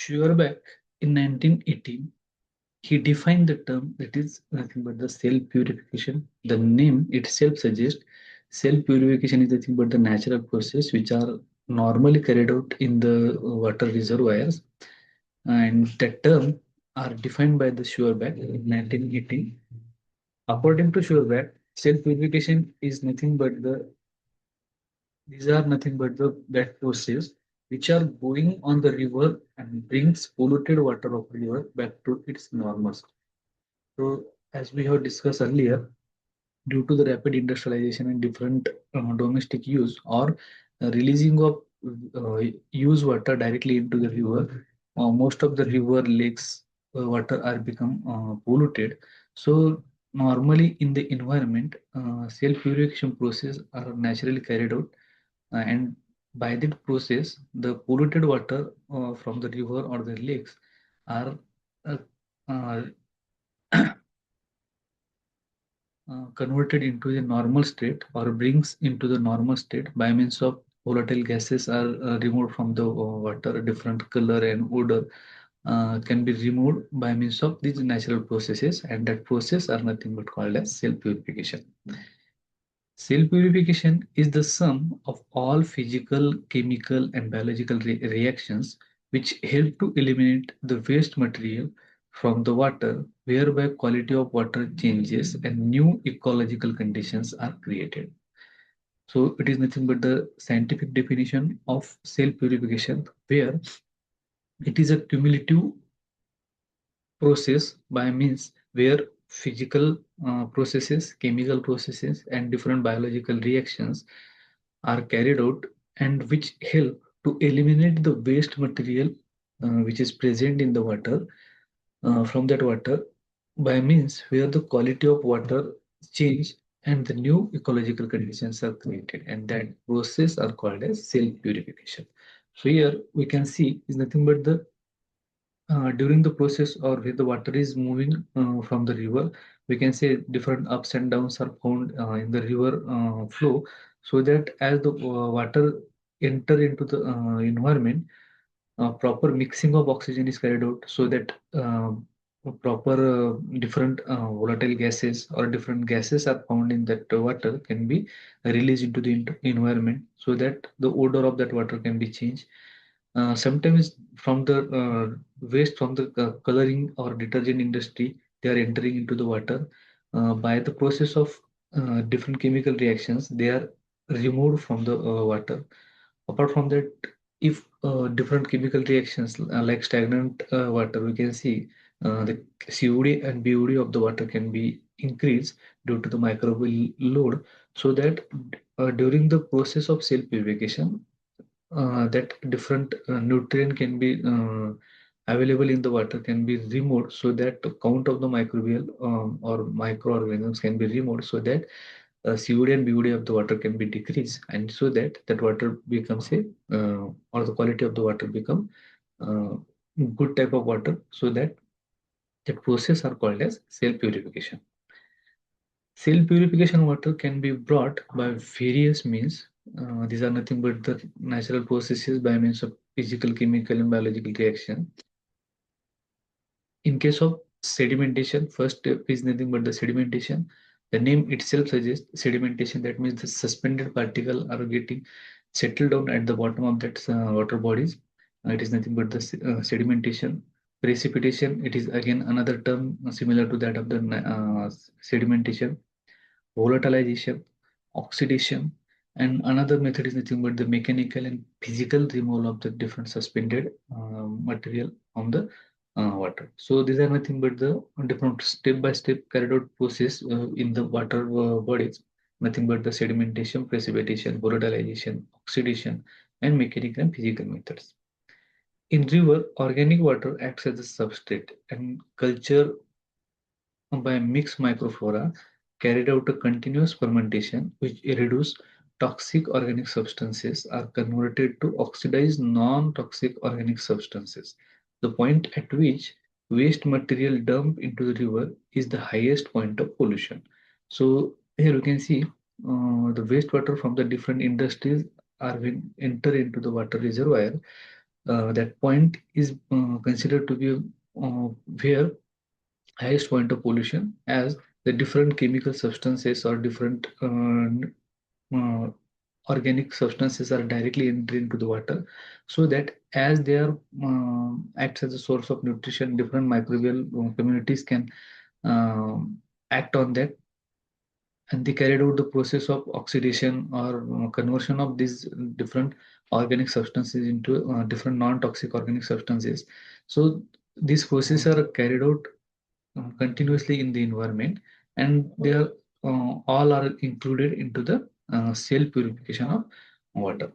Schwerbeck in 1918 he defined the term that is nothing but the cell purification. The name itself suggests cell purification is nothing but the natural process which are normally carried out in the water reservoirs, and that term are defined by the Schwerbeck in 1918. According to Schwerbeck, cell purification is nothing but the these are nothing but the that process which are going on the river and brings polluted water of river back to its normal state. So, as we have discussed earlier, due to the rapid industrialization and different domestic use or releasing of used water directly into the river, most of the river lakes water are become polluted. So normally in the environment, self purification process are naturally carried out, and by that process the polluted water from the river or the lakes are uh, uh, converted into the normal state or brings into the normal state by means of volatile gases are removed from the water. Different color and odor can be removed by means of these natural processes, and that process are nothing but called as self purification. Self purification is the sum of all physical, chemical, and biological reactions which help to eliminate the waste material from the water, whereby quality of water changes and new ecological conditions are created. So it is nothing but the scientific definition of self purification, where it is a cumulative process by means where physical processes, chemical processes, and different biological reactions are carried out, and which help to eliminate the waste material which is present in the water, from that water, by means where the quality of water change and the new ecological conditions are created, and that process are called as self purification. So here we can see is nothing but the during the process or where the water is moving from the river, we can say different ups and downs are found in the river flow, so that as the water enter into the environment, proper mixing of oxygen is carried out, so that proper different volatile gases or different gases are found in that water can be released into the environment, so that the odor of that water can be changed. Sometimes from the waste from the coloring or detergent industry, they are entering into the water. By the process of different chemical reactions, they are removed from the water. Apart from that, if different chemical reactions like stagnant water, we can see the COD and BOD of the water can be increased due to the microbial load, so that during the process of self purification, that different nutrient can be available in the water can be removed, so that the count of the microbial or microorganisms can be removed, so that COD and BOD of the water can be decreased, and so that that water becomes a or the quality of the water become uh, good type of water, so that that process are called as self purification. Self purification water can be brought by various means. These are nothing but the natural processes by means of physical, chemical, and biological reaction. In case of sedimentation, first step is nothing but the sedimentation. The name itself suggests sedimentation. That means the suspended particle are getting settled down at the bottom of that water bodies. It is nothing but the sedimentation. Precipitation. It is again another term similar to that of the sedimentation. Volatilization, oxidation, and another method is nothing but the mechanical and physical removal of the different suspended material on the water. So these are nothing but the different step-by-step carried out process in the water bodies, nothing but the sedimentation, precipitation, volatilization, oxidation, and mechanical and physical methods. In river, organic water acts as a substrate, and culture by mixed microflora carried out a continuous fermentation which reduce toxic organic substances are converted to oxidized non-toxic organic substances. The point at which waste material dumped into the river is the highest point of pollution. So here you can see the wastewater from the different industries are when enter into the water reservoir. That point is considered to be where highest point of pollution, as the different chemical substances or different organic substances are directly entering into the water, so that as they are acts as a source of nutrition, different microbial communities can act on that, and they carried out the process of oxidation or conversion of these different organic substances into different non-toxic organic substances. So these processes are carried out continuously in the environment, and they are all are included into the self purification of water.